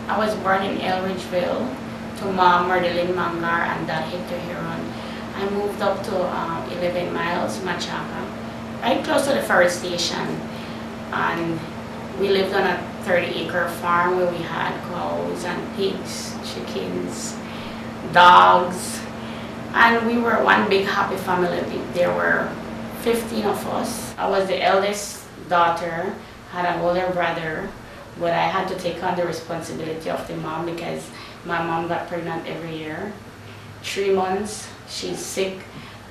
I was born in Elridgeville to mom Lisa Mangar and dad Hector Heron. I moved up to 11 miles, Machaca, right close to the ferry station. And we lived on a 30-acre farm where we had cows and pigs, chickens, dogs. And we were one big happy family. There were 15 of us. I was the eldest daughter, had an older brother, but I had to take on the responsibility of the mom because my mom got pregnant every year. 3 months, she's sick,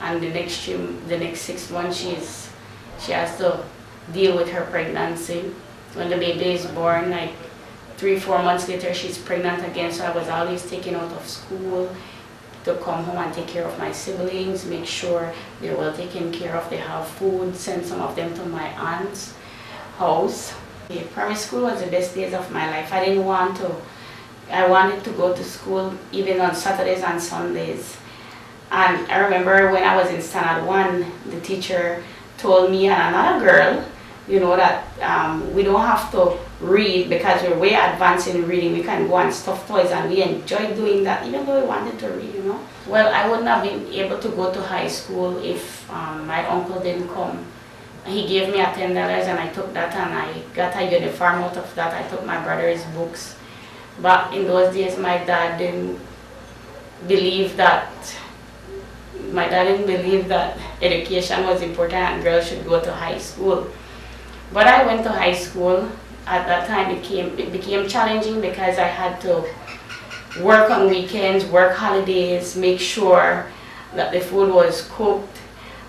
and the next 6 months she has to deal with her pregnancy. When the baby is born, like 3-4 months later, she's pregnant again, so I was always taken out of school to come home and take care of my siblings, make sure they're well taken care of, they have food, send some of them to my aunt's house. Primary school was the best days of my life. I wanted to go to school even on Saturdays and Sundays. And I remember when I was in standard 1, the teacher told me and another girl, that we don't have to read because we're way advanced in reading. We can go and stuff toys, and we enjoyed doing that even though we wanted to read, Well, I wouldn't have been able to go to high school if my uncle didn't come. He gave me a $10 and I took that and I got a uniform out of that. I took my brother's books. But in those days, my dad didn't believe that education was important and girls should go to high school. But I went to high school. At that time, it became challenging because I had to work on weekends, work holidays, make sure that the food was cooked.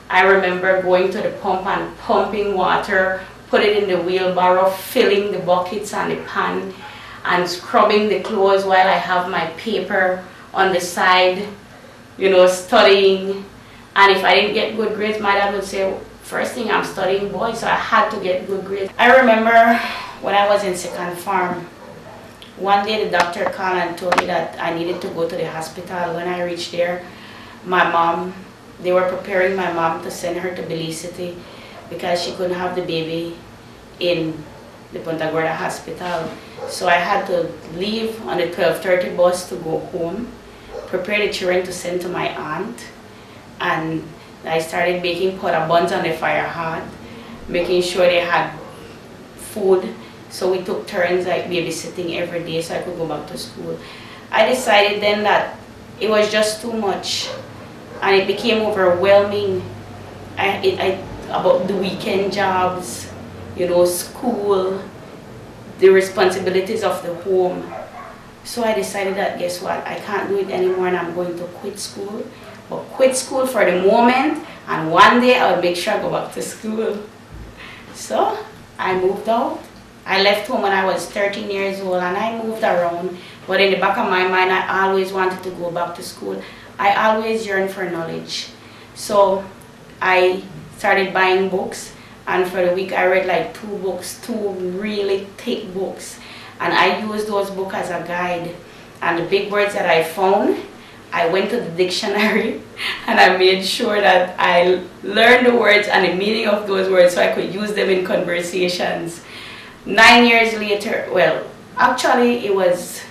I remember going to the pump and pumping water, put it in the wheelbarrow, filling the buckets and the pan, and scrubbing the clothes while I have my paper on the side, studying. And if I didn't get good grades, my dad would say, first thing, I'm studying, boy, so I had to get good grades. I remember when I was in second farm, one day the doctor called and told me that I needed to go to the hospital. When I reached there, they were preparing my mom to send her to Belize City because she couldn't have the baby in the Punta Gorda hospital. So I had to leave on the 12:30 bus to go home, prepare the children to send to my aunt, and I started baking porta buns on the fire hot, making sure they had food. So we took turns like babysitting every day so I could go back to school. I decided then that it was just too much and it became overwhelming. About the weekend jobs, school, the responsibilities of the home. So I decided that, guess what, I can't do it anymore and I'm going to quit school. But quit school for the moment, and one day I'll make sure I go back to school. So I moved out. I left home when I was 13 years old and I moved around. But in the back of my mind, I always wanted to go back to school. I always yearned for knowledge. So I started buying books, and for the week I read like 2 books, 2 really thick books. And I used those books as a guide. And the big words that I found, I went to the dictionary and I made sure that I learned the words and the meaning of those words so I could use them in conversations. 9 years later, well, actually it was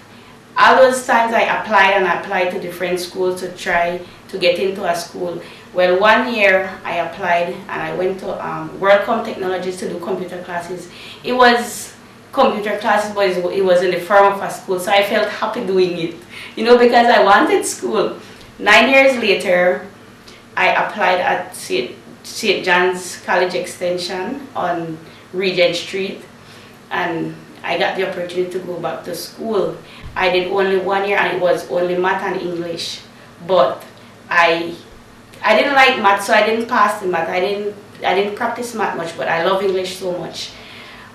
all those times I applied to different schools to try to get into a school. Well, 1 year I applied and I went to Overcame Technologies to do computer classes. It was computer classes, but it was in the form of a school, so I felt happy doing it, because I wanted school. 9 years later, I applied at St. John's College Extension on Regent Street, and I got the opportunity to go back to school. I did only 1 year, and it was only math and English, but I didn't like math, so I didn't pass the math. I didn't practice math much, but I love English so much.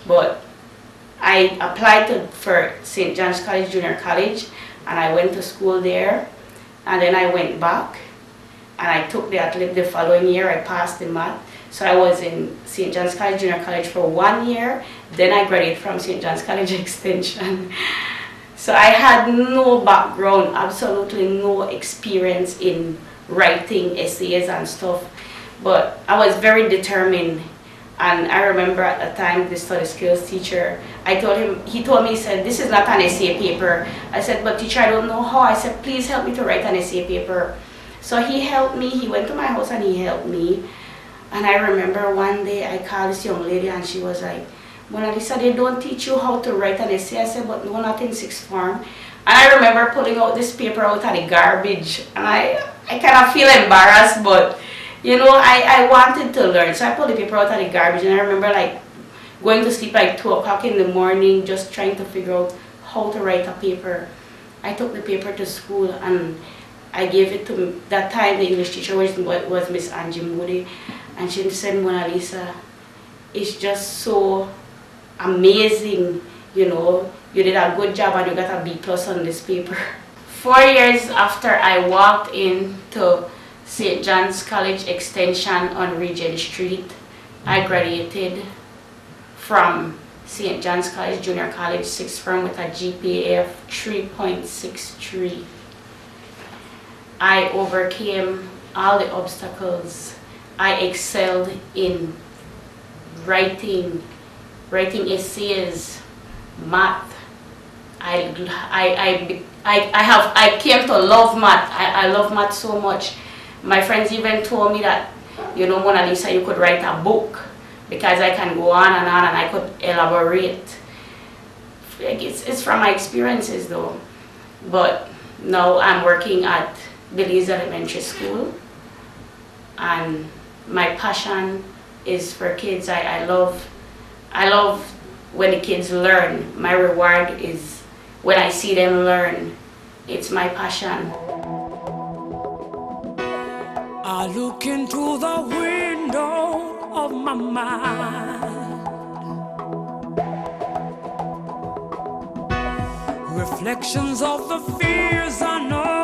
But I applied for St. John's College Junior College, and I went to school there, and then I went back and I took the athlete the following year. I passed the math, so I was in St. John's College Junior College for 1 year. Then I graduated from St. John's College Extension. So I had no background, absolutely no experience in writing essays and stuff, but I was very determined And I remember at the time, the study skills teacher, he told me, he said, this is not an essay paper. I said, but teacher, I don't know how. I said, please help me to write an essay paper. So he helped me. He went to my house and he helped me. And I remember one day I called this young lady and she was like, Mona Lisa, they don't teach you how to write an essay. I said, but no, not in sixth form. And I remember pulling out this paper out of the garbage. And I kind of feel embarrassed, but you know, I wanted to learn. So I pulled the paper out of the garbage and I remember like going to sleep like 2 o'clock in the morning, just trying to figure out how to write a paper. I took the paper to school and I gave it to, that time the English teacher was Miss Angie Moody. And she said, Mona Lisa, it's just so amazing, you know, you did a good job and you got a B+ on this paper. 4 years after I walked into St. John's College Extension on Regent Street, I graduated from St. John's College Junior College 6th form with a GPA of 3.63. I overcame all the obstacles. I excelled in writing essays, math. I came to love math. I love math so much. My friends even told me that, you know, Mona Lisa, you could write a book because I can go on and I could elaborate. It's from my experiences though. But now I'm working at Belize Elementary School and my passion is for kids. I love when the kids learn. My reward is when I see them learn. It's my passion. I look into the window of my mind, reflections of the fears I know.